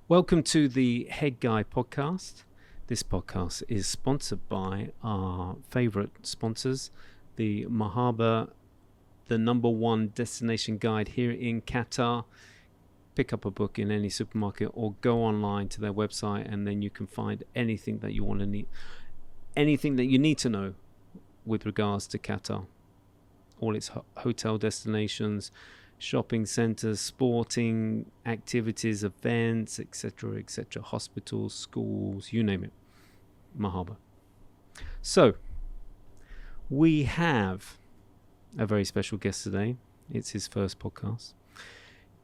Welcome to the Head Guy podcast. This podcast is sponsored by our favorite sponsors, the Mahaba, the number one destination guide here in Qatar. Pick up a book in any supermarket or go online to their website, and then you can find anything that you want to need, anything that you need to know with regards to Qatar. All its hotel destinations, shopping centres, sporting activities, events, etc., etc., hospitals, schools, you name it. Mahaba. So, we have a very special guest today. It's his first podcast.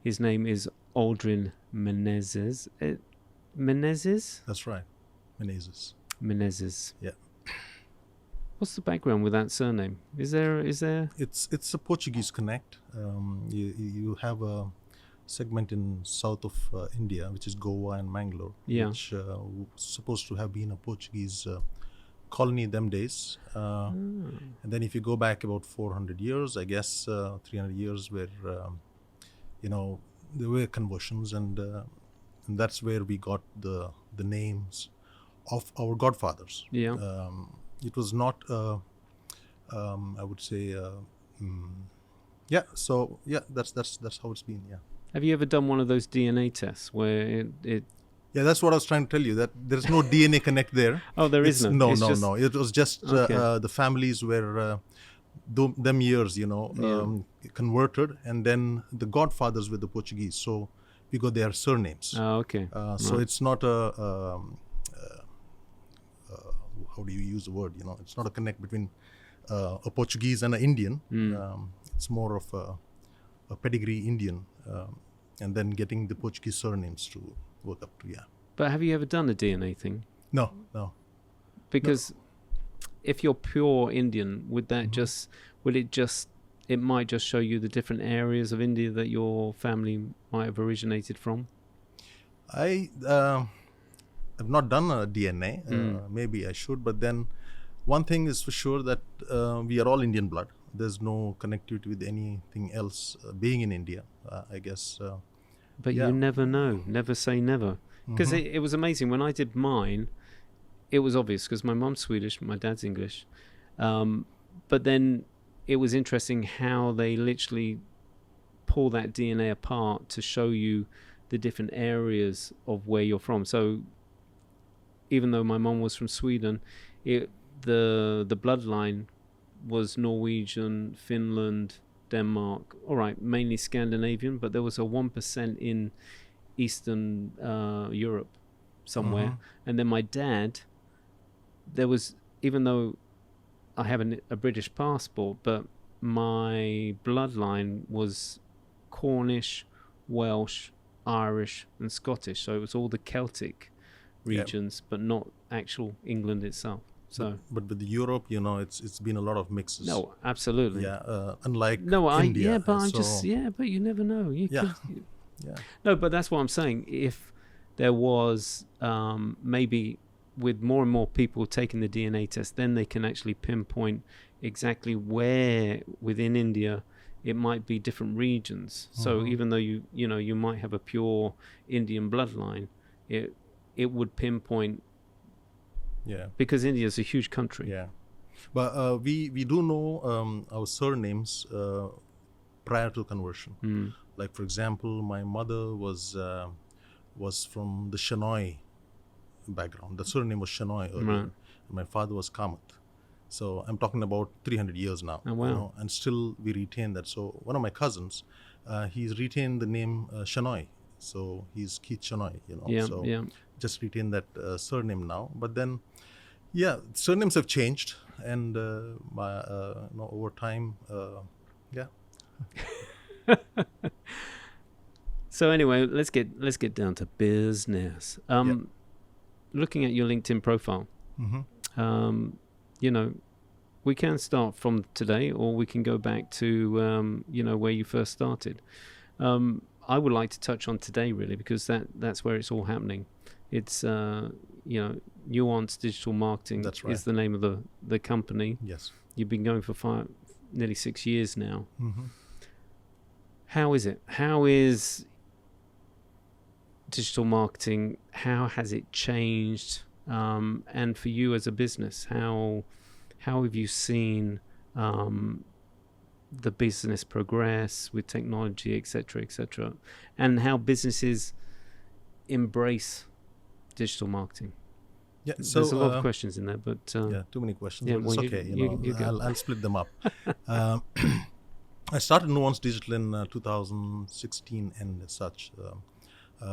His name is Aldrin Menezes. Menezes? That's right. Menezes. Menezes. Yeah. What's the background with that surname? Is there? It's a Portuguese connect. You have a segment in south of India, which is Goa and Mangalore, which was supposed to have been a Portuguese colony them days. And then if you go back about 400 years, I guess 300 years, where there were conversions, and that's where we got the names of our godfathers. Yeah. It was not, I would say, So that's how it's been. Yeah. Have you ever done one of those DNA tests where it Yeah, that's what I was trying to tell you. That there's no DNA connect there. Oh, there is no. No. It was just the families were them years, converted, and then the godfathers were the Portuguese. So we got their surnames. Oh, okay. So it's not a how do you use the word? It's not a connect between a Portuguese and an Indian. It's more of a pedigree Indian, and then getting the Portuguese surnames to work up to. Yeah. But have you ever done a DNA thing? No. Because if you're pure Indian, would that it might just show you the different areas of India that your family might have originated from? I've not done a DNA. Maybe I should, but then one thing is for sure that we are all Indian blood. There's no connectivity with anything else being in India, I guess. But you never know. Never say never. Because it was amazing. When I did mine, it was obvious because my mum's Swedish, my dad's English. But then it was interesting how they literally pull that DNA apart to show you the different areas of where you're from. So even though my mum was from Sweden, the bloodline was Norwegian, Finland, Denmark, all right, mainly Scandinavian, but there was a 1% in Eastern Europe somewhere. And then my dad, there was, even though I have a British passport, but my bloodline was Cornish, Welsh, Irish, and Scottish. So it was all the Celtic regions, but not actual England itself. So, but with Europe, it's been a lot of mixes. No, absolutely. Yeah, unlike India. India. But you never know. No, but that's what I'm saying. If there was maybe with more and more people taking the DNA test, then they can actually pinpoint exactly where within India it might be different regions. So even though you might have a pure Indian bloodline, it would pinpoint. Yeah. Because India is a huge country. Yeah. But we do know our surnames prior to conversion. Like, for example, my mother was from the Shenoy background. The surname was Shenoy earlier. Right. And my father was Kamath. So I'm talking about 300 years now. Oh, wow. And still we retain that. So one of my cousins, he's retained the name Shenoy. So he's Keith Shenoy, just retain that surname now. But then, surnames have changed, and over time, So anyway, let's get down to business. Looking at your LinkedIn profile, we can start from today, or we can go back to where you first started. I would like to touch on today, really, because that's where it's all happening. It's Nuance Digital Marketing. That's right. Is the name of the company. Yes. You've been going for nearly 6 years now. How is it? How is digital marketing, how has it changed? And for you as a business, how have you seen the business progress with technology, etc., and how businesses embrace digital marketing? Yeah, There's a lot of questions in there, but yeah, too many questions. yeah, But well, it's okay. you go. I'll split them up. I started Nuance Digital in 2016 and such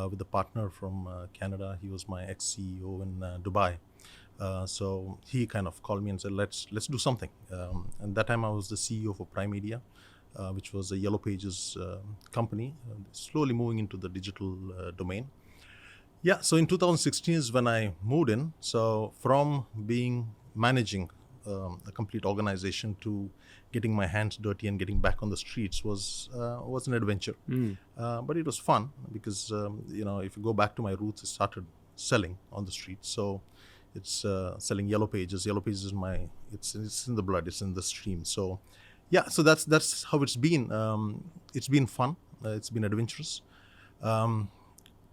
with a partner from Canada. He was my ex-CEO in Dubai. So he kind of called me and said, let's do something. And that time I was the CEO for Prime Media, which was a Yellow Pages company, slowly moving into the digital domain. Yeah, so in 2016 is when I moved in. So from managing a complete organization to getting my hands dirty and getting back on the streets was an adventure. But it was fun because if you go back to my roots, I started selling on the streets. So it's selling Yellow Pages. Yellow Pages is it's in the blood. It's in the stream. So yeah, so that's how it's been. It's been fun. It's been adventurous.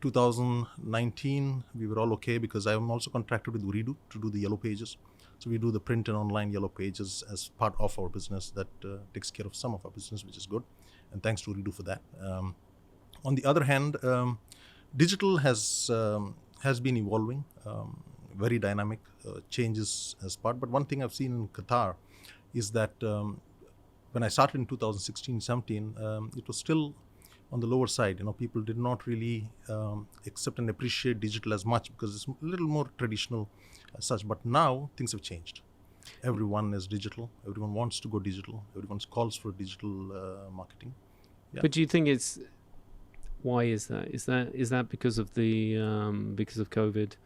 2019, we were all okay because I'm also contracted with Uridu to do the Yellow Pages. So we do the print and online Yellow Pages as part of our business that takes care of some of our business, which is good. And thanks to Uridu for that. On the other hand, digital has been evolving, very dynamic, changes as part. But one thing I've seen in Qatar is that when I started in 2016-17, it was still on the lower side. People did not really accept and appreciate digital as much because it's a little more traditional as such. But now things have changed. Everyone is digital. Everyone wants to go digital. Everyone calls for digital marketing. Yeah. But do you think why is that? Is that because of because of COVID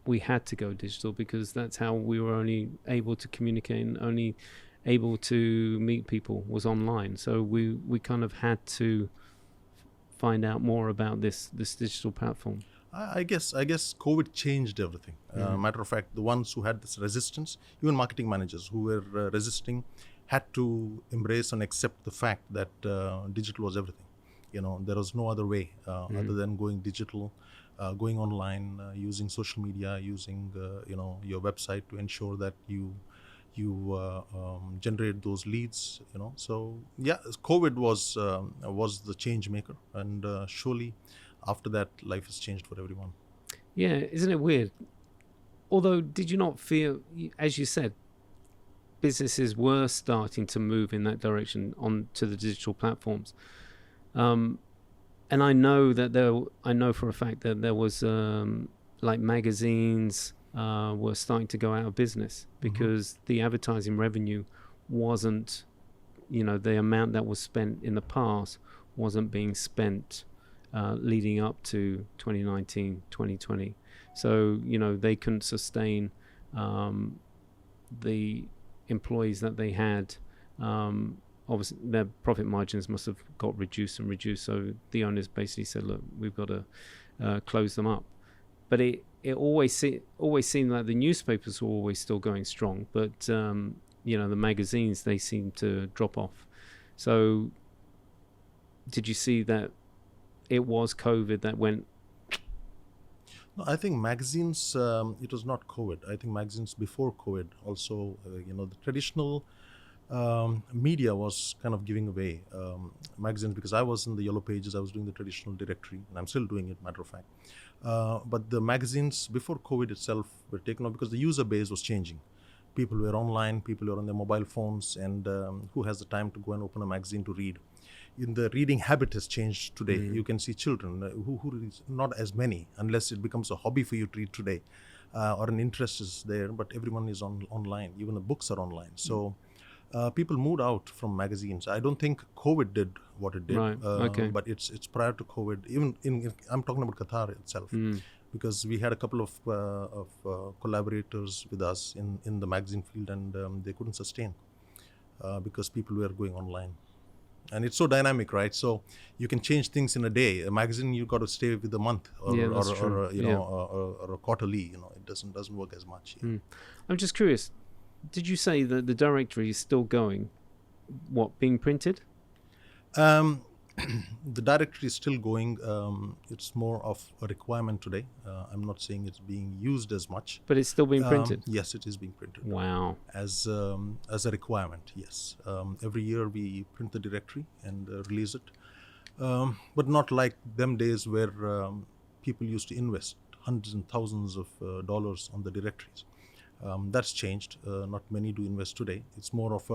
we had to go digital because that's how we were only able to communicate and only able to meet people was online. So we kind of had to find out more about this digital platform. I guess COVID changed everything. Matter of fact, the ones who had this resistance, even marketing managers who were resisting, had to embrace and accept the fact that digital was everything. There was no other way other than going digital, going online, using social media, using your website to ensure that you generate those leads. So yeah, COVID was the change maker, and surely after that life has changed for everyone. Yeah, isn't it weird? Although, did you not feel, as you said, businesses were starting to move in that direction onto the digital platforms, and I know for a fact that there was like magazines were starting to go out of business because the advertising revenue wasn't, the amount that was spent in the past wasn't being spent leading up to 2019, 2020. So, they couldn't sustain the employees that they had. Obviously, their profit margins must have got reduced. So the owners basically said, look, we've got to close them up. But it always seemed like the newspapers were always still going strong, but the magazines, they seemed to drop off. So did you see that it was COVID that went? No, I think magazines, it was not COVID. I think magazines before COVID also, the traditional media was kind of giving away magazines, because I was in the Yellow Pages, I was doing the traditional directory, and I'm still doing it, matter of fact. But the magazines before COVID itself were taken off because the user base was changing. People were online, people were on their mobile phones, and who has the time to go and open a magazine to read? In the reading habit has changed today. You can see children who read, not as many, unless it becomes a hobby for you to read today, or an interest is there, but everyone is online. Even the books are online. So people moved out from magazines. I don't think COVID did what it did, right. Okay. But it's prior to COVID. Even I'm talking about Qatar itself, because we had a couple of collaborators with us in the magazine field, and they couldn't sustain because people were going online. And it's so dynamic, right? So you can change things in a day. A magazine, you got to stay with a month, or a quarterly. It doesn't work as much. Yeah. I'm just curious. Did you say that the directory is still going? What, being printed? The directory is still going. It's more of a requirement today. I'm not saying it's being used as much. But it's still being printed? Yes, it is being printed. Wow. As a requirement, yes. Every year we print the directory and release it. But not like them days where people used to invest hundreds and thousands of dollars on the directories. That's changed. Not many do invest today. It's more of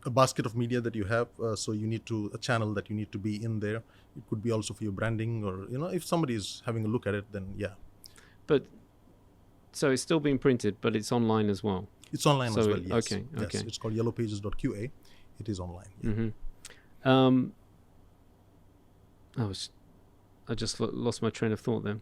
a basket of media that you have, so you need a channel that you need to be in there. It could be also for your branding, or if somebody is having a look at it, then yeah. But so it's still being printed, but it's online as well. It's online as well. Yes. Okay. Yes. It's called yellowpages.qa. It is online. Yeah. Mm-hmm. I just lost my train of thought then.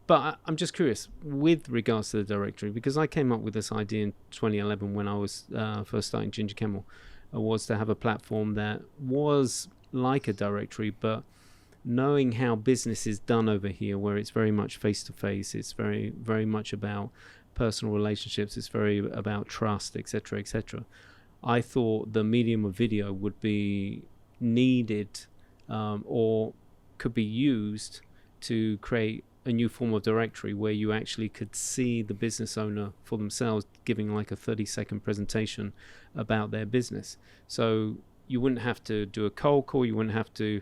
But I'm just curious with regards to the directory, because I came up with this idea in 2011 when I was first starting Ginger Camel, was to have a platform that was like a directory, but knowing how business is done over here, where it's very much face-to-face, it's very, very much about personal relationships, it's very about trust, etc., etc. I thought the medium of video would be needed or could be used to create a new form of directory where you actually could see the business owner for themselves giving like a 30-second presentation about their business. So you wouldn't have to do a cold call, you wouldn't have to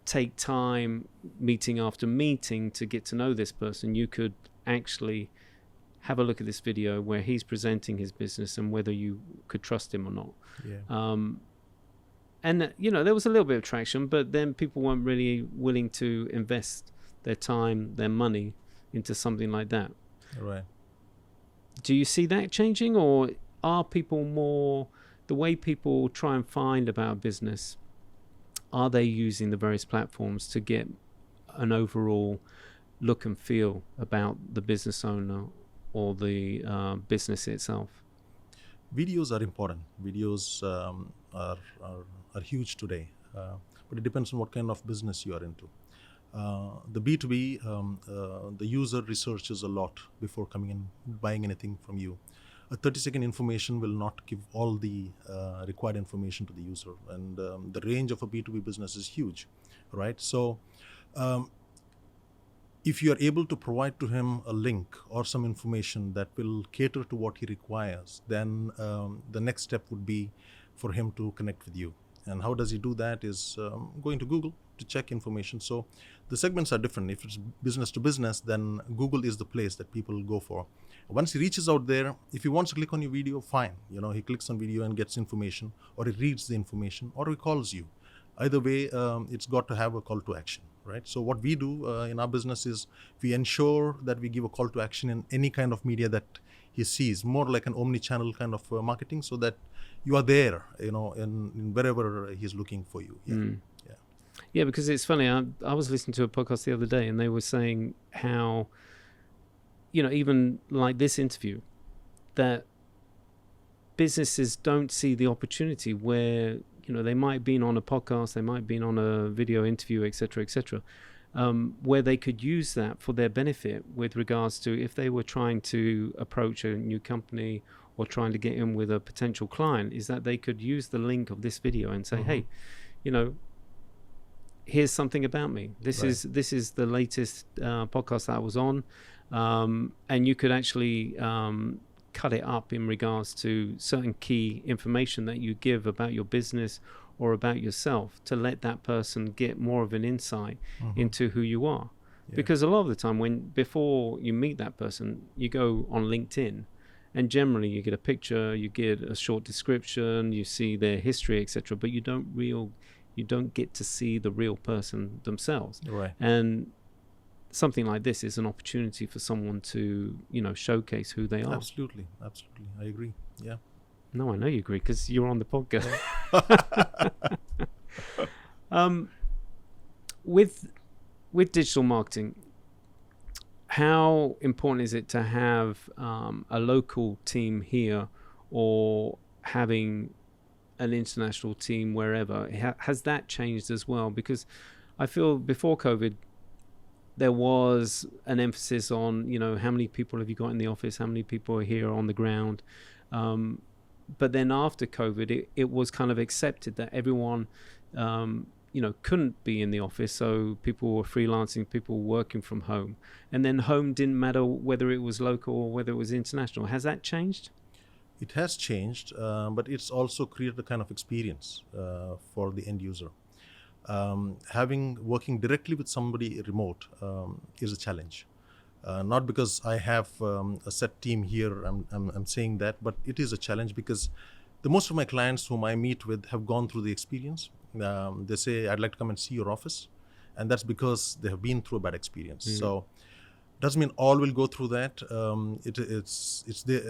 take time meeting after meeting to get to know this person. You could actually have a look at this video where he's presenting his business and whether you could trust him or not. Yeah. And, there was a little bit of traction, but then people weren't really willing to invest their time, their money into something like that. Right. Do you see that changing, or are people more, the way people try and find about business, are they using the various platforms to get an overall look and feel about the business owner or the business itself? Videos are important. Videos are huge today, but it depends on what kind of business you are into. The B2B, the user researches a lot before coming in, buying anything from you. A 30-second information will not give all the required information to the user, and the range of a B2B business is huge, right? So if you are able to provide to him a link or some information that will cater to what he requires, then the next step would be for him to connect with you. And how does he do that is going to Google to check information. So the segments are different. If it's business to business, then Google is the place that people go for. Once he reaches out there, if he wants to click on your video, fine. He clicks on video and gets information, or he reads the information, or he calls you. Either way, it's got to have a call to action, right? So what we do in our business is we ensure that we give a call to action in any kind of media that he sees, more like an omni-channel kind of marketing, so that you are there, in wherever he's looking for you. Yeah. Yeah, because it's funny. I was listening to a podcast the other day, and they were saying how, even like this interview, that businesses don't see the opportunity where, they might have been on a podcast, they might have been on a video interview, etc., etc., where they could use that for their benefit with regards to if they were trying to approach a new company or trying to get in with a potential client, is that they could use the link of this video and say, hey, here's something about me. This is the latest podcast that I was on, and you could actually cut it up in regards to certain key information that you give about your business or about yourself to let that person get more of an insight into who you are. Yeah. Because a lot of the time before you meet that person, you go on LinkedIn, and generally you get a picture, you get a short description, you see their history, etc., but you don't get to see the real person themselves. Right. And something like this is an opportunity for someone to, showcase who they are. Absolutely. I agree. Yeah. No, I know you agree because you're on the podcast. With digital marketing, how important is it to have a local team here or having an international team wherever? Has that changed as well? Because I feel before COVID, there was an emphasis on, how many people have you got in the office? How many people are here on the ground? but then after COVID, it was kind of accepted that everyone, couldn't be in the office. So people were freelancing, people were working from home. And then home didn't matter whether it was local or whether it was international. Has that changed? It has changed, but it's also created a kind of experience for the end user. Working directly with somebody remote is a challenge. Not because I have a set team here, I'm saying that, but it is a challenge because the most of my clients whom I meet with have gone through the experience. They say, I'd like to come and see your office. And that's because they have been through a bad experience. So doesn't mean all will go through that. It's there,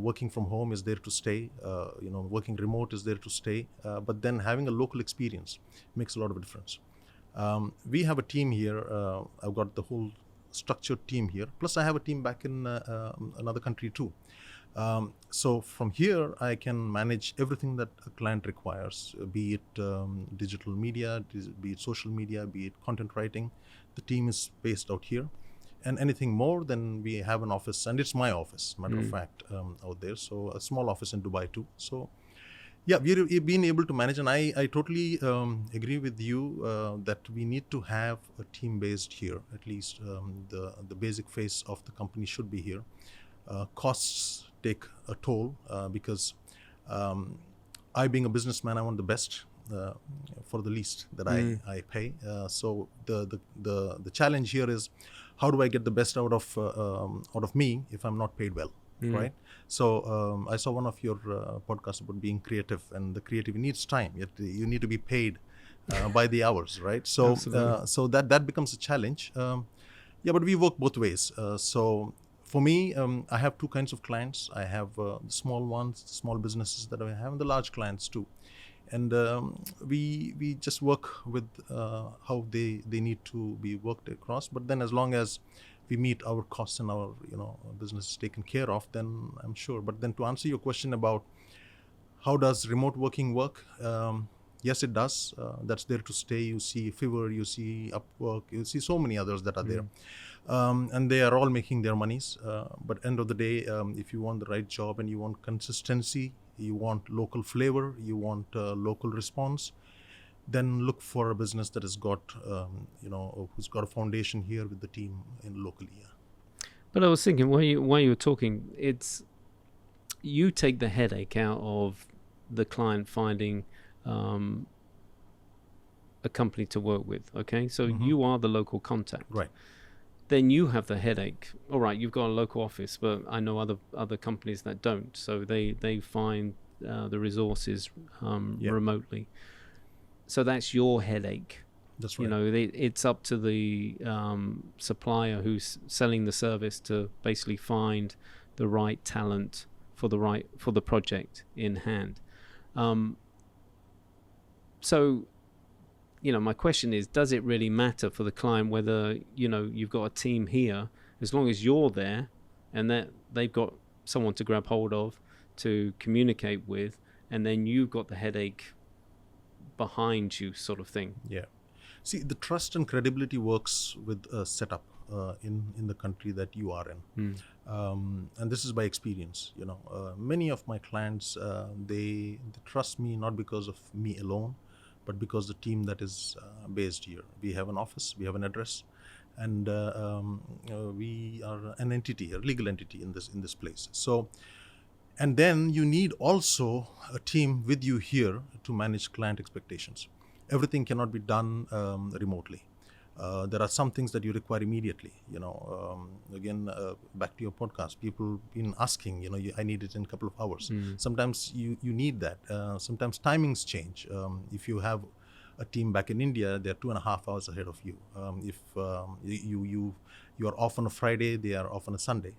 working from home is there to stay. Working remote is there to stay. But then having a local experience makes a lot of difference. We have a team here. I've got the whole structured team here. Plus I have a team back in another country too. So from here, I can manage everything that a client requires, be it digital media, be it social media, be it content writing. The team is based out here. And anything more, then we have an office, and it's my office, matter of fact, out there. So a small office in Dubai too. So yeah, we've been able to manage, and I totally agree with you that we need to have a team based here. At least the basic face of the company should be here. Costs take a toll because I, being a businessman, I want the best for the least that I pay. So the challenge here is, how do I get the best out of me if I'm not paid well, right? So I saw one of your podcasts about being creative, and the creative needs time. You need to be paid by the hours, right? So so that becomes a challenge. But we work both ways. So for me, I have two kinds of clients. I have the small ones, small businesses that I have, and the large clients too. And we just work with how they need to be worked across. But then as long as we meet our costs and our business is taken care of, then I'm sure. But then to answer your question about how does remote working work, yes, it does. That's there to stay. You see Fiverr, you see Upwork, you see so many others that are there. And they are all making their monies. But end of the day, if you want the right job and you want consistency, you want local flavor, you want local response, then look for a business that has got, who's got a foundation here with the team in locally. Yeah. But I was thinking, while you were talking, you take the headache out of the client finding a company to work with. Okay, so you are the local contact, right? Then you have the headache. All right, you've got a local office, but I know other companies that don't. So they find the resources remotely. So that's your headache. That's right. It's up to the supplier who's selling the service to basically find the right talent for the project in hand. So my question is, does it really matter for the client whether, you've got a team here, as long as you're there and that they've got someone to grab hold of, to communicate with, and then you've got the headache behind you, sort of thing? Yeah. See, the trust and credibility works with a setup in the country that you are in. And this is by experience. Many of my clients, they trust me not because of me alone, but because the team that is based here. We have an office, we have an address, and we are an entity, a legal entity in this place. So, and then you need also a team with you here to manage client expectations. Everything cannot be done remotely. There are some things that you require immediately. Again, back to your podcast, people been asking, I need it in a couple of hours. Sometimes you need that. Sometimes timings change. If you have a team back in India, they're 2.5 hours ahead of you. If you are off on a Friday, they are off on a Sunday.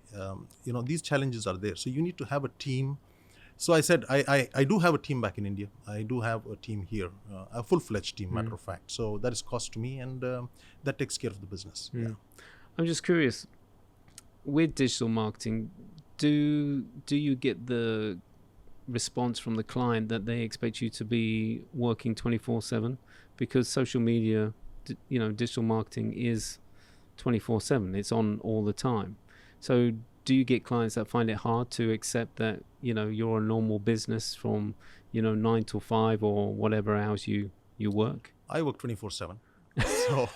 These challenges are there. So you need to have a team. So I said, I do have a team back in India. I do have a team here, a full-fledged team, matter of fact. So that is cost to me, and that takes care of the business. Yeah. I'm just curious, with digital marketing, do you get the response from the client that they expect you to be working 24/7? Because social media, digital marketing is 24/7. It's on all the time. So do you get clients that find it hard to accept that, you're a normal business from, 9 till 5 or whatever hours you work? I work 24/7. So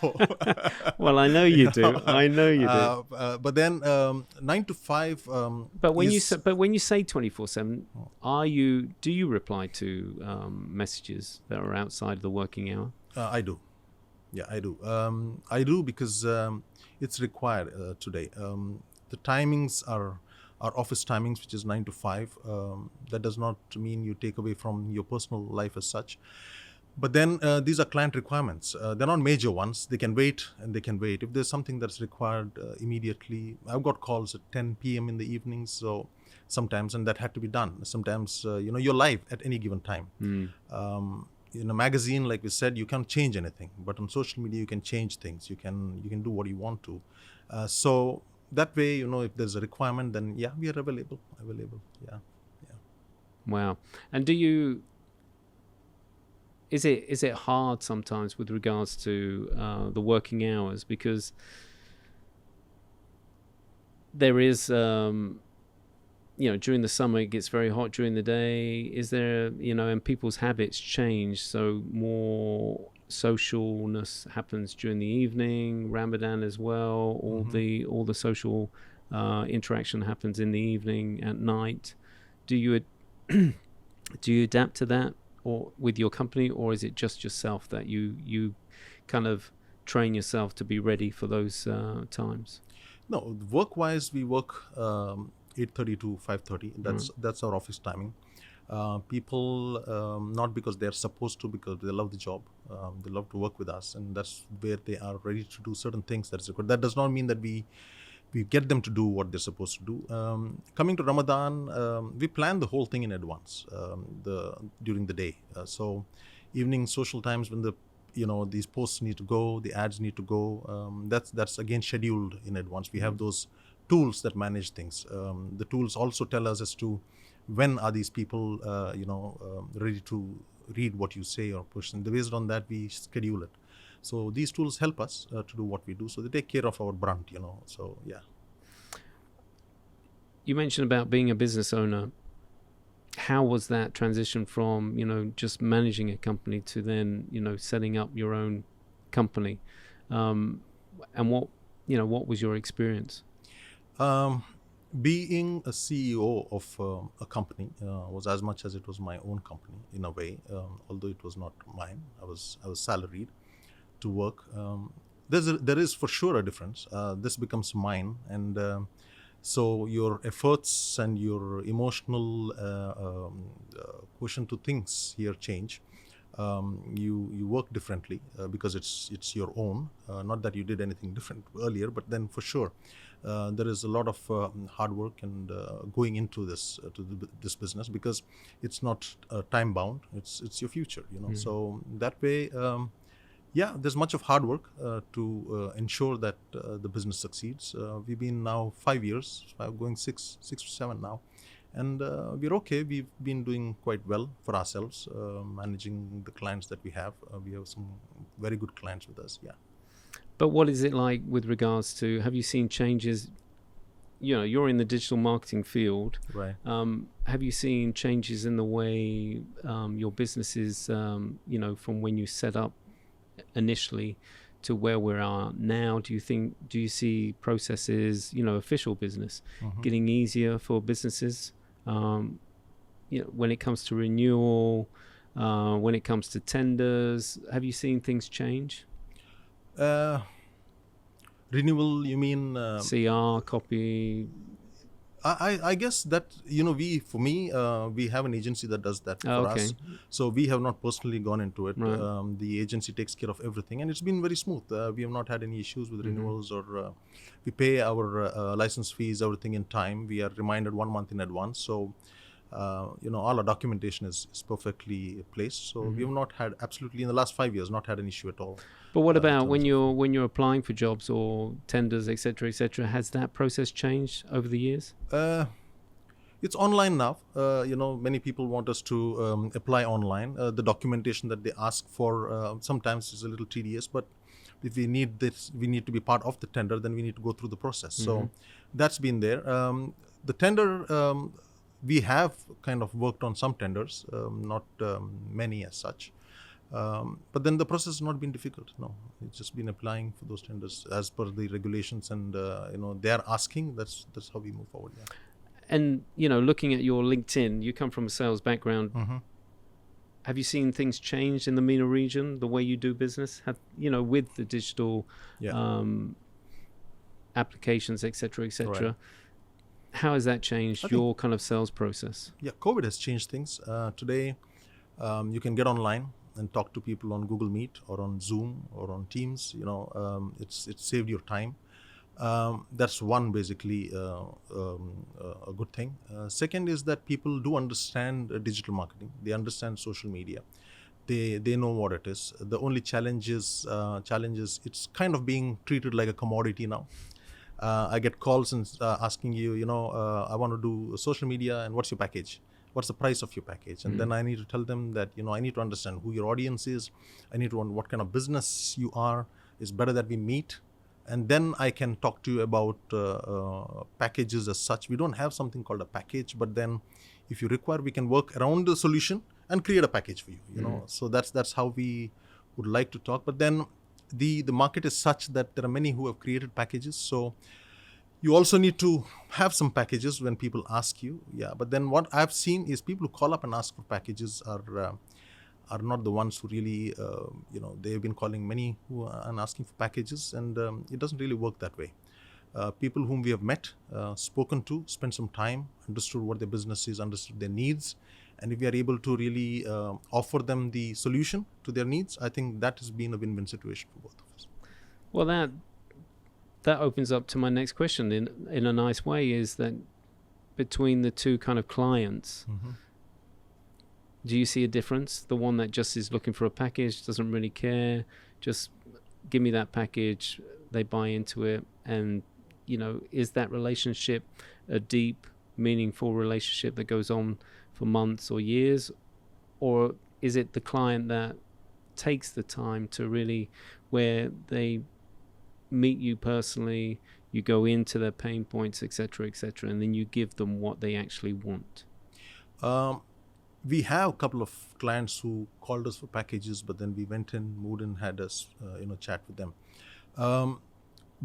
well, I know you do. I know you do. But then 9 to 5. But when you say 24/7, do you reply to messages that are outside of the working hour? I do. Yeah, I do. I do because it's required today. The timings are office timings, which is 9 to 5. That does not mean you take away from your personal life as such. But then these are client requirements. They're not major ones. They can wait, and they can wait. If there's something that's required immediately, I've got calls at 10 p.m. in the evenings, so sometimes, and that had to be done. Sometimes, you're live at any given time. In a magazine, like we said, you can't change anything. But on social media, you can change things. You can do what you want to. So that way, if there's a requirement, then yeah, we are available. Yeah. Wow. And is it hard sometimes with regards to the working hours, because there is during the summer it gets very hot during the day? Is there and people's habits change, so more socialness happens during the evening, Ramadan as well, all the social interaction happens in the evening, at night. Do you adapt to that, or with your company, or is it just yourself that you kind of train yourself to be ready for those times? No, work-wise, we work 8:30 to 5:30. That's our office timing. People, not because they're supposed to, because they love the job. They love to work with us, and that's where they are ready to do certain things that's required. That does not mean that we get them to do what they're supposed to do. Coming to Ramadan, we plan the whole thing in advance, during the day. So evening social times, when these posts need to go, the ads need to go, that's again scheduled in advance. We have those tools that manage things. The tools also tell us as to when are these people ready to read what you say or push, and based on that we schedule it. So these tools help us to do what we do. So they take care of our brunt, So yeah. You mentioned about being a business owner. How was that transition from just managing a company to then setting up your own company? And what was your experience? Being a CEO of a company was as much as it was my own company in a way, although it was not mine. I was salaried to work. There is for sure a difference. This becomes mine, and so your efforts and your emotional quotient to things here change. You work differently because it's your own. Not that you did anything different earlier, but then for sure there is a lot of hard work and going into this business, because it's not time bound. It's your future. So that way. Yeah, there's much of hard work to ensure that the business succeeds. We've been now 5 years, going six to 7 now, and we're okay. We've been doing quite well for ourselves, managing the clients that we have. We have some very good clients with us. Yeah. But what is it like with regards to? Have you seen changes? You're in the digital marketing field, right? Have you seen changes in the way your business is? From when you set up initially to where we are now? Do you see processes, official business getting easier for businesses, when it comes to renewal, when it comes to tenders? Have you seen things change? Renewal, you mean CR, copy? I guess that we have an agency that does that for us. So we have not personally gone into it. Right. The agency takes care of everything, and it's been very smooth. We have not had any issues with renewals, or we pay our license fees, everything in time. We are reminded 1 month in advance. So all our documentation is perfectly placed. So we have not had, absolutely in the last 5 years, not had an issue at all. But what about when you're applying for jobs or tenders, etc., has that process changed over the years? It's online now. Many people want us to apply online. The documentation that they ask for sometimes is a little tedious, but if we need this, we need to be part of the tender, then we need to go through the process. So that's been there. The tender, we have kind of worked on some tenders, not many as such. But then the process has not been difficult. No, it's just been applying for those tenders as per the regulations, and they are asking. That's how we move forward. Yeah. And looking at your LinkedIn, you come from a sales background. Have you seen things change in the MENA region, the way you do business? With the digital applications, etc., etc. Right. How has that changed your kind of sales process? Yeah, COVID has changed things. Today, you can get online and talk to people on Google Meet or on Zoom or on Teams. It's saved your time. That's one basically a good thing. Second is that people do understand digital marketing. They understand social media. They know what it is. The only challenge is it's kind of being treated like a commodity now. I get calls and asking I want to do social media, and what's your package? What's the price of your package? And then I need to tell them that, I need to understand who your audience is. I need to understand what kind of business you are. It's better that we meet. And then I can talk to you about packages as such. We don't have something called a package, but then if you require, we can work around the solution and create a package for you, know. So that's how we would like to talk. But then the market is such that there are many who have created packages. So you also need to have some packages when people ask you. Yeah. But then what I've seen is people who call up and ask for packages are not the ones who really, they've been calling many and asking for packages, and it doesn't really work that way. People whom we have met, spoken to, spent some time, understood what their business is, understood their needs, and if we are able to really offer them the solution to their needs, I think that has been a win-win situation for both of us. Well, that opens up to my next question in a nice way, is that between the two kind of clients, do you see a difference? The one that just is looking for a package, doesn't really care, just give me that package, they buy into it, and is that relationship a deep, meaningful relationship that goes on for months or years? Or is it the client that takes the time to really, where they meet you personally, you go into their pain points, etc., and then you give them what they actually want? We have a couple of clients who called us for packages, but then we went in, moved in, had us, chat with them.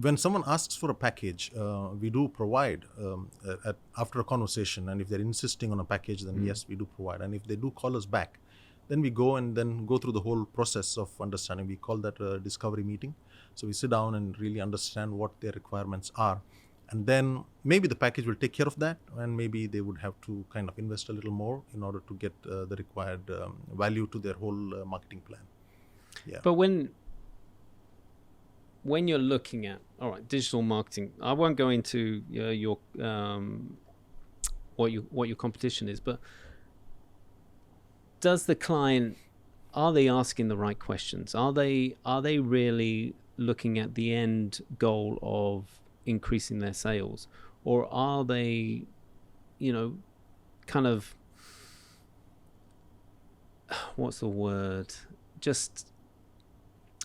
When someone asks for a package, we do provide after a conversation, and if they're insisting on a package, then yes, we do provide. And if they do call us back, then we go and then go through the whole process of understanding. We call that a discovery meeting. So we sit down and really understand what their requirements are. And then maybe the package will take care of that, and maybe they would have to kind of invest a little more in order to get the required value to their whole marketing plan. Yeah. But when you're looking at, all right, digital marketing, I won't go into your what your competition is, but does the client, are they asking the right questions? Are they really looking at the end goal of increasing their sales, or are they kind of, what's the word, just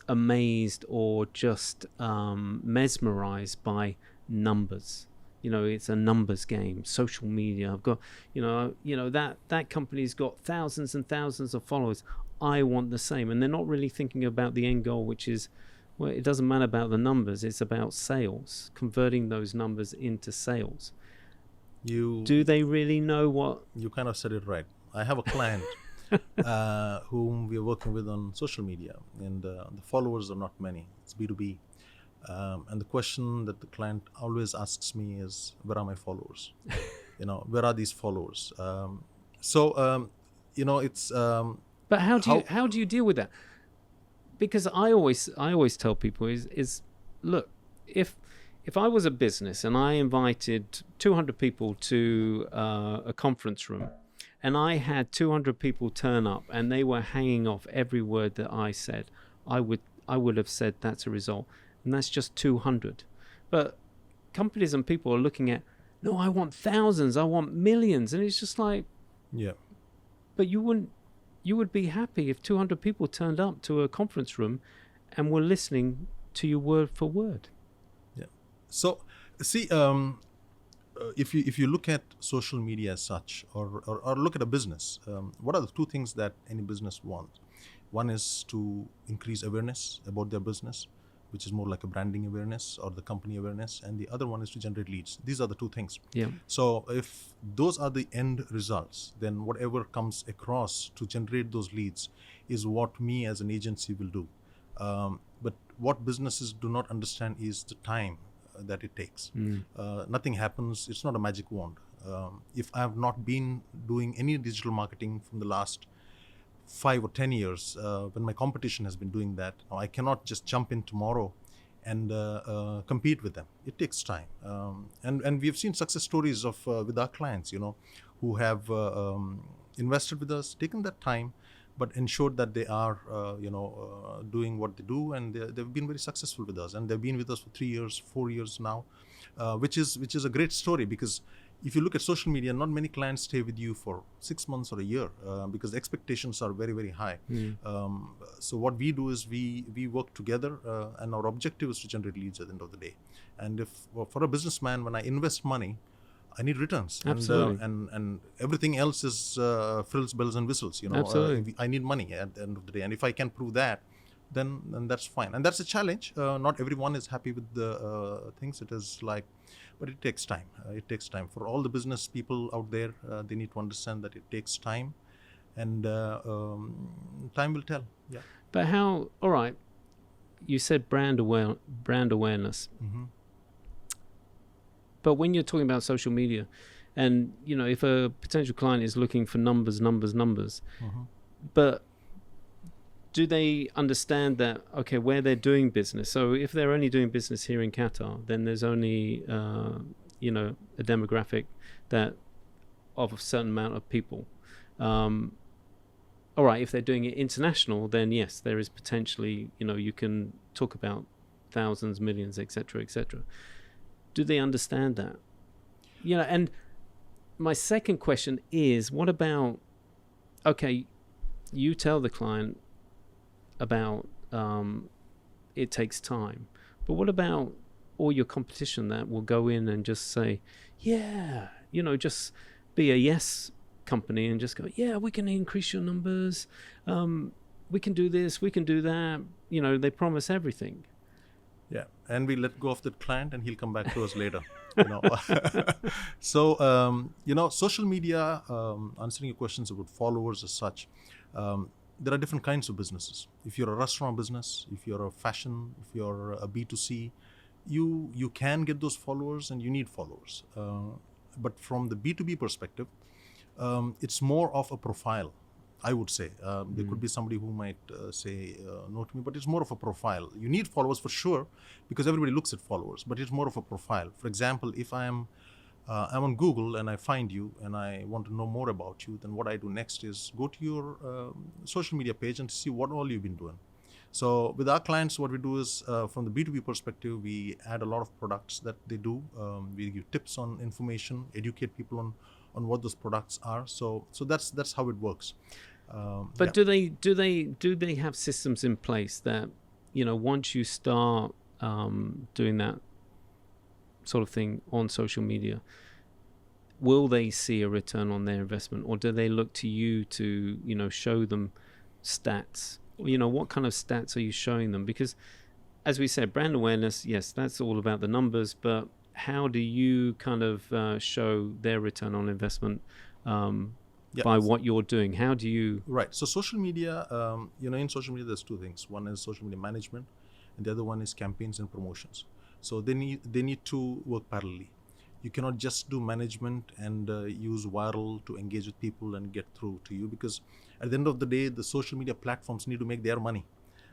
amazed or just mesmerized by numbers? It's a numbers game. Social media, I've got that company's got thousands and thousands of followers, I want the same. And they're not really thinking about the end goal, which is, well, it doesn't matter about the numbers, it's about sales, converting those numbers into sales. Do they really know what? You kind of said it right. I have a client whom we are working with on social media, and the followers are not many. It's B2B. And the question that the client always asks me is, where are my followers? Where are these followers? It's... But how do you deal with that? Because I always tell people is look, if I was a business and I invited 200 people to a conference room, and I had 200 people turn up and they were hanging off every word that I said, I would have said that's a result, and that's just 200. But companies and people are looking at, no, I want thousands, I want millions, and it's just like, yeah. But you would be happy if 200 people turned up to a conference room and were listening to you word for word. Yeah. So, see, if you look at social media as such, or look at a business, what are the two things that any business wants? One is to increase awareness about their business, which is more like a branding awareness or the company awareness, and the other one is to generate leads. These are the two things. Yeah. So if those are the end results, then whatever comes across to generate those leads is what me as an agency will do. But what businesses do not understand is the time that it takes. Nothing happens. It's not a magic wand. If I have not been doing any digital marketing from the last 5 or 10 years, when my competition has been doing that, I cannot just jump in tomorrow and compete with them. It takes time. And we've seen success stories of with our clients, who have invested with us, taken that time, but ensured that they are, doing what they do, and they've been very successful with us, and they've been with us for 3 years, 4 years now, which is a great story, because if you look at social media, not many clients stay with you for 6 months or a year, because the expectations are very, very high. So what we do is we work together, and our objective is to generate leads at the end of the day. And for a businessman, when I invest money, I need returns. Absolutely. And everything else is frills, bells and whistles. Absolutely. I need money at the end of the day, and if I can prove that, then that's fine. And that's a challenge. Not everyone is happy with the things. It is like, but it takes time. It takes time for all the business people out there. They need to understand that it takes time, and time will tell. Yeah. But how? All right. You said brand awareness. Mm-hmm. But when you're talking about social media, and if a potential client is looking for numbers, Mm-hmm. but do they understand that, okay, where they're doing business? So if they're only doing business here in Qatar, then there's only a demographic that of a certain amount of people. All right, if they're doing it international, then yes, there is potentially, you can talk about thousands, millions, etc., etc. Do they understand that? And my second question is, what about, okay, you tell the client about it takes time, but what about all your competition that will go in and just say, yeah, just be a yes company and just go, yeah, we can increase your numbers, we can do this, we can do that, they promise everything. Yeah, and we let go of that client, and he'll come back to us later. So social media, answering your questions about followers as such, there are different kinds of businesses. If you're a restaurant business, if you're a fashion, if you're a B2C, you can get those followers, and you need followers. But from the B2B perspective, it's more of a profile, I would say. There could be somebody who might say no to me, but it's more of a profile. You need followers for sure, because everybody looks at followers, but it's more of a profile. For example, if I'm on Google and I find you and I want to know more about you, then what I do next is go to your social media page and see what all you've been doing. So with our clients, what we do is, from the B2B perspective, we add a lot of products that they do. We give tips on information, educate people on what those products are. So that's how it works. But yeah. do they have systems in place that, once you start doing that sort of thing on social media, will they see a return on their investment, or do they look to you to show them stats? What kind of stats are you showing them? Because as we said, brand awareness, yes, that's all about the numbers, but how do you kind of show their return on investment by what you're doing? How do you... Right. So social media, in social media, there's two things. One is social media management, and the other one is campaigns and promotions. So they need to work parallelly. You cannot just do management and use viral to engage with people and get through to you, because at the end of the day, the social media platforms need to make their money.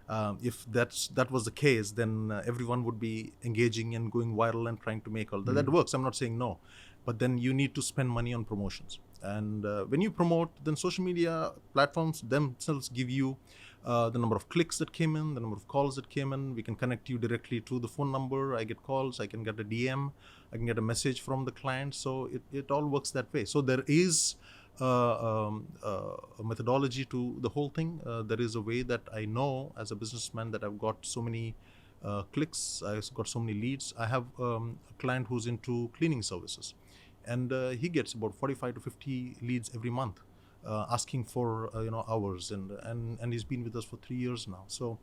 If that was the case, then everyone would be engaging and going viral and trying to make all that. That works. I'm not saying no, but then you need to spend money on promotions. And when you promote, then social media platforms themselves give you the number of clicks that came in, the number of calls that came in. We can connect you directly to the phone number. I get calls, I can get a DM, I can get a message from the client. So it all works that way. So there is a methodology to the whole thing. There is a way that I know as a businessman that I've got so many clicks. I've got so many leads. I have a client who's into cleaning services, and he gets about 45 to 50 leads every month, asking for hours, and he's been with us for 3 years now. So,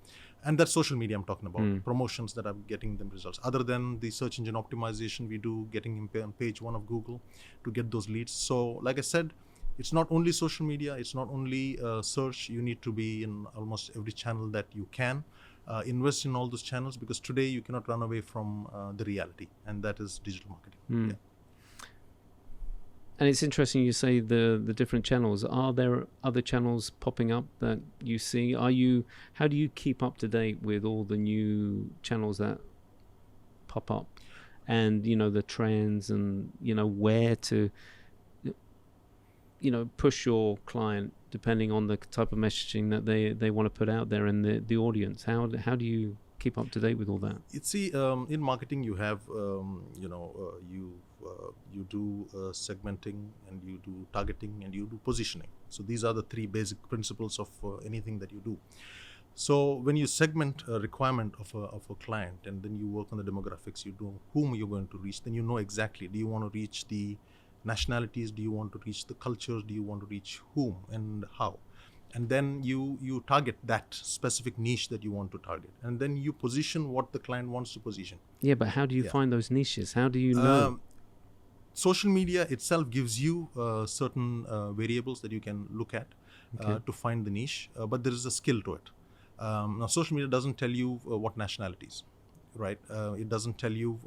and that's social media I'm talking about, promotions that are getting them results. Other than the search engine optimization we do, getting him on page 1 of Google to get those leads. So, like I said, it's not only social media, it's not only search. You need to be in almost every channel that you can. Invest in all those channels, because today you cannot run away from the reality, and that is digital marketing. Yeah. And it's interesting you say the different channels. Are there other channels popping up that you see? How do you keep up to date with all the new channels that pop up, and the trends, and where to push your client depending on the type of messaging that they want to put out there and the audience? How do you keep up to date with all that? See, in marketing you have you do segmenting, and you do targeting, and you do positioning. So these are the 3 basic principles of anything that you do. So when you segment a requirement of a client, and then you work on the demographics, you know whom you're going to reach, then you know exactly, do you want to reach the nationalities, do you want to reach the cultures, do you want to reach whom and how? And then you target that specific niche that you want to target, and then you position what the client wants to position. Yeah, but how do you find those niches? How do you know? Social media itself gives you certain variables that you can look at to find the niche, but there is a skill to it. Now, social media doesn't tell you what nationalities, right? It doesn't tell you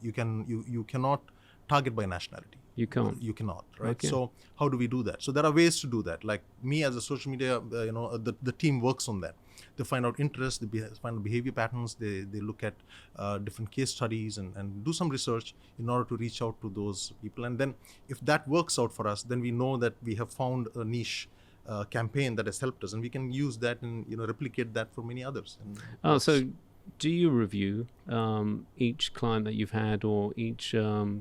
you cannot target by nationality. You can't. You cannot, right? Okay. So how do we do that? So there are ways to do that. Like me as a social media, the team works on that. They find out interest, they find out behavior patterns, they look at different case studies and do some research in order to reach out to those people. And then if that works out for us, then we know that we have found a niche campaign that has helped us, and we can use that and replicate that for many others. And so do you review each client that you've had, or each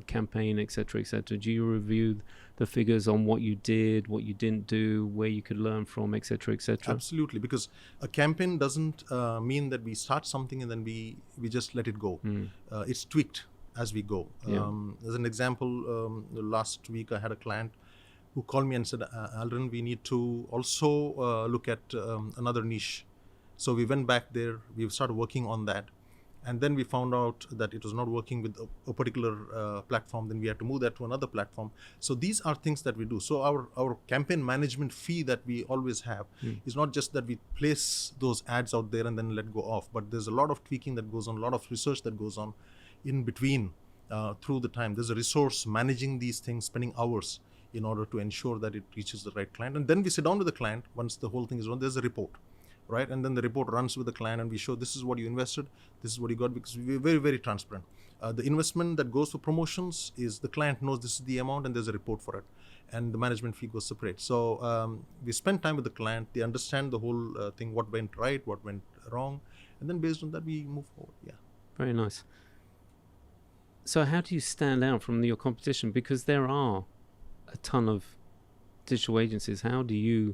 campaign, etc., etc.? Do you review the figures on what you did, what you didn't do, where you could learn from, etc., etc.? Absolutely, because a campaign doesn't mean that we start something and then we just let it go. It's tweaked as we go. As an example, last week I had a client who called me and said, Aldrin, we need to also look at another niche. So we went back there, we started working on that, and then we found out that it was not working with a particular platform. Then we had to move that to another platform. So these are things that we do. So our campaign management fee that we always have is not just that we place those ads out there and then let go off, but there's a lot of tweaking that goes on, a lot of research that goes on in between through the time. There's a resource managing these things, spending hours in order to ensure that it reaches the right client. And then we sit down with the client once the whole thing is run. There's a report. Right, and then the report runs with the client, and we show this is what you invested, this is what you got, because we're very, very transparent. The investment that goes for promotions is the client knows this is the amount, and there's a report for it, and the management fee goes separate. So we spend time with the client, they understand the whole thing, what went right, what went wrong, and then based on that we move forward. Yeah. Very nice. So how do you stand out from your competition? Because there are a ton of digital agencies. How do you,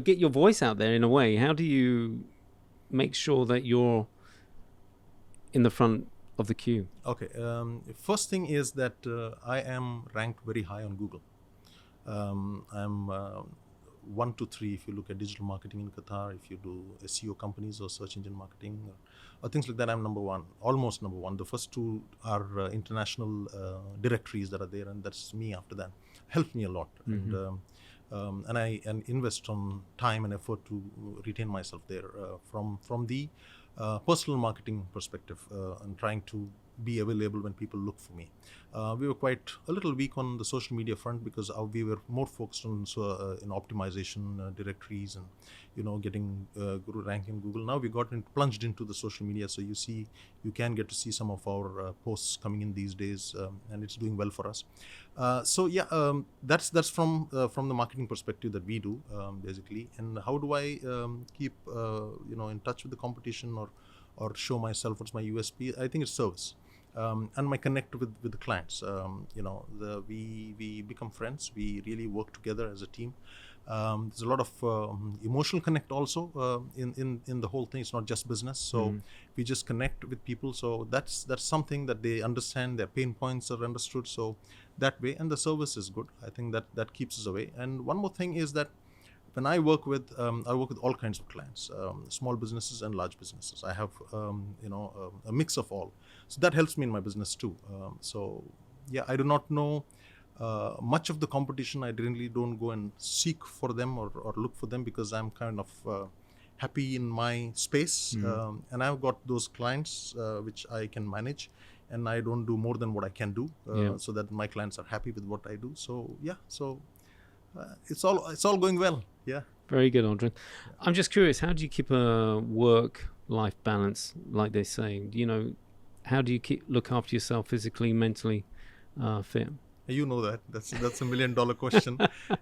get your voice out there in a way? How do you make sure that you're in the front of the queue? Okay. First thing is that I am ranked very high on Google. I'm 1 to 3 if you look at digital marketing in Qatar. If you do SEO companies or search engine marketing or things like that, I'm number 1, almost number 1. The first 2 are international directories that are there, and that's me after that. Helped me a lot. And I invest on time and effort to retain myself there from the personal marketing perspective, and trying to be available when people look for me. We were quite a little weak on the social media front because we were more focused on in optimization directories and getting rank in Google. Now we got plunged into the social media, so you can get to see some of our posts coming in these days, and it's doing well for us. That's from the marketing perspective that we do basically. And how do I keep in touch with the competition or show myself? What's my USP? I think it's service. And my connect with the clients. We become friends. We really work together as a team. There's a lot of emotional connect also in the whole thing. It's not just business. So we just connect with people. So that's something that they understand. Their pain points are understood. So that way, and the service is good. I think that keeps us away. And one more thing is that when I work with all kinds of clients, small businesses and large businesses. I have a mix of all. So that helps me in my business too. So yeah, I do not know much of the competition. I really don't go and seek for them or look for them, because I'm kind of happy in my space, and I've got those clients which I can manage, and I don't do more than what I can do, so that my clients are happy with what I do. So yeah, it's all going well. Yeah. Very good, Aldrin. I'm just curious, how do you keep a work-life balance, like they say? How do you look after yourself physically, mentally fit? You know that's a $1 million question.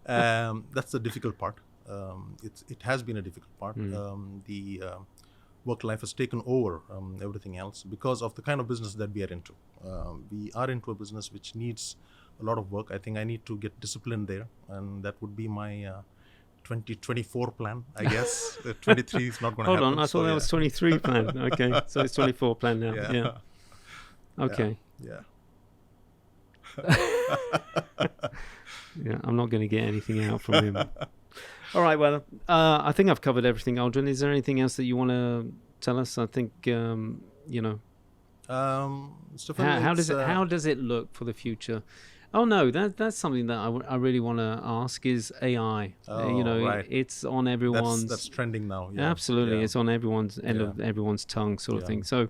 That's the difficult part. It has been a difficult part. The work life has taken over everything else because of the kind of business that we are into. We are into a business which needs a lot of work. I think I need to get disciplined there, and that would be my 2024 plan, I guess. 23 is not going to happen. Hold on, I thought that was 23 plan. Okay, so it's 24 plan now. Yeah. Okay. Yeah. Yeah, I'm not going to get anything out from him. All right, well, I think I've covered everything, Aldrin. Is there anything else that you want to tell us? I think, Stefan, how does it look for the future? Oh no, that's something that I really want to ask is AI. Right. It's on everyone's. That's trending now. Yeah. Absolutely, Yeah. It's on everyone's end of everyone's tongue, sort of thing. So,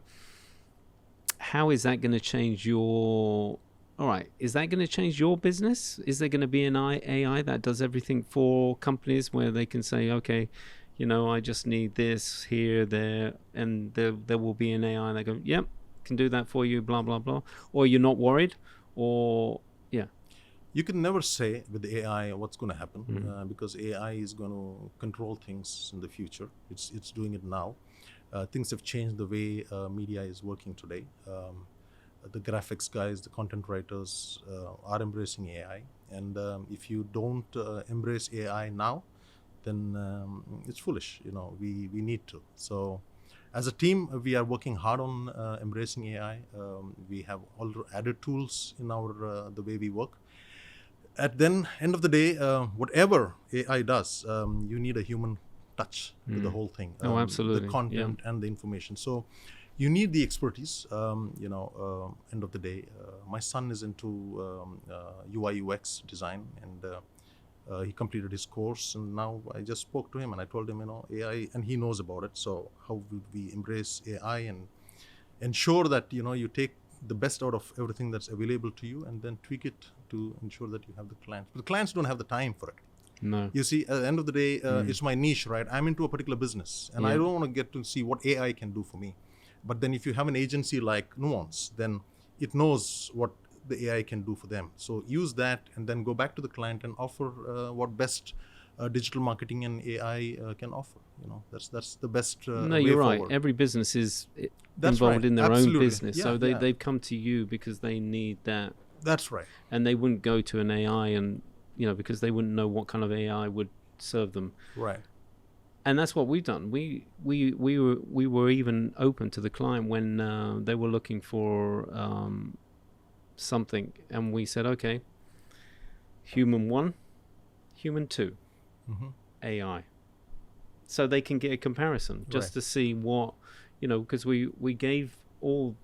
how is that going to change your? All right, is that going to change your business? Is there going to be an AI that does everything for companies where they can say, okay, I just need this here, there, and there will be an AI, and they go, yep, can do that for you, blah blah blah, or you're not worried, or you can never say with the AI what's going to happen, because AI is going to control things in the future. It's doing it now. Things have changed the way media is working today. The graphics guys, the content writers are embracing AI, and if you don't embrace AI now, then it's foolish. We need to. So as a team, we are working hard on embracing AI. We have all added tools in our the way we work. At the end of the day, whatever AI does, you need a human touch to the whole thing. Absolutely. The content and the information. So you need the expertise. End of the day, my son is into UI UX design, and he completed his course. And now I just spoke to him and I told him, AI, and he knows about it. So how would we embrace AI and ensure that you take the best out of everything that's available to you, and then tweak it to ensure that you have the clients. But the clients don't have the time for it. No. You see, at the end of the day, it's my niche, right? I'm into a particular business, and I don't want to get to see what AI can do for me. But then if you have an agency like Nuance, then it knows what the AI can do for them. So use that and then go back to the client and offer what best digital marketing and AI can offer. That's the best No, way you're right. forward. Every business is That's involved right. in their Absolutely. own business. Yeah, So yeah. they've come to you because they need that. That's right. And they wouldn't go to an AI and, because they wouldn't know what kind of AI would serve them. Right. And that's what we've done. We were even open to the client when they were looking for something, and we said, okay, human 1, human 2, AI, so they can get a comparison just to see what because we gave all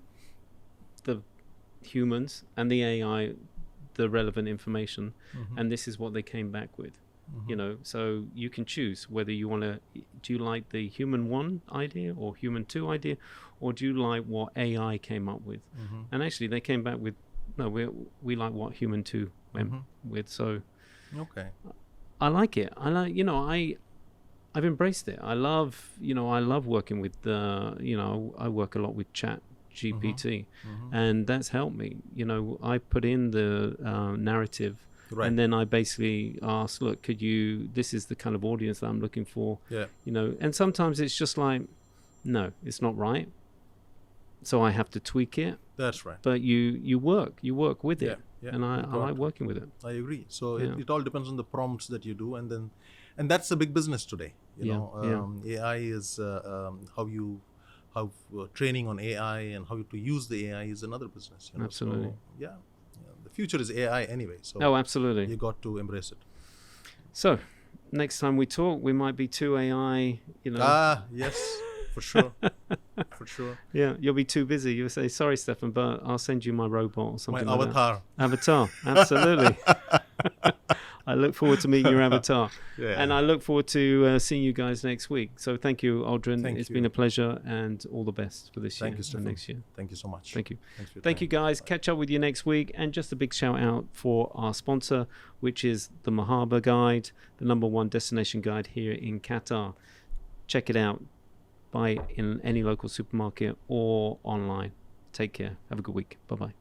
the humans and the AI the relevant information, and this is what they came back with. So you can choose whether you want to. Do you like the human 1 idea or human 2 idea, or do you like what AI came up with? And actually, they came back with no. We like what human 2 went with. So okay, I like it. I like I've embraced it. I love working with I work a lot with Chat GPT, and that's helped me. I put in the narrative. Right. And then I basically ask, look, this is the kind of audience that I'm looking for. Yeah. And sometimes it's just like, no, it's not right. So I have to tweak it. That's right. But you work with it. Yeah. And I like working with it. I agree. So it all depends on the prompts that you do. And then And that's a big business today. AI is how training on AI and how to use the AI is another business. Absolutely. So, the future is AI anyway. So absolutely. You got to embrace it. So next time we talk, we might be two AI. Yes, for sure, for sure. Yeah, you'll be too busy. You'll say, "Sorry, Stefan, but I'll send you my robot or something." My like avatar. That. Avatar, absolutely. I look forward to meeting your avatar. Yeah. And I look forward to seeing you guys next week. So thank you, Aldrin. It's been a pleasure, and all the best for this year and next year. Thank you so much. Thank you. Thank you, guys. Bye. Catch up with you next week. And just a big shout out for our sponsor, which is the Mahaba Guide, the #1 destination guide here in Qatar. Check it out. Buy in any local supermarket or online. Take care. Have a good week. Bye-bye.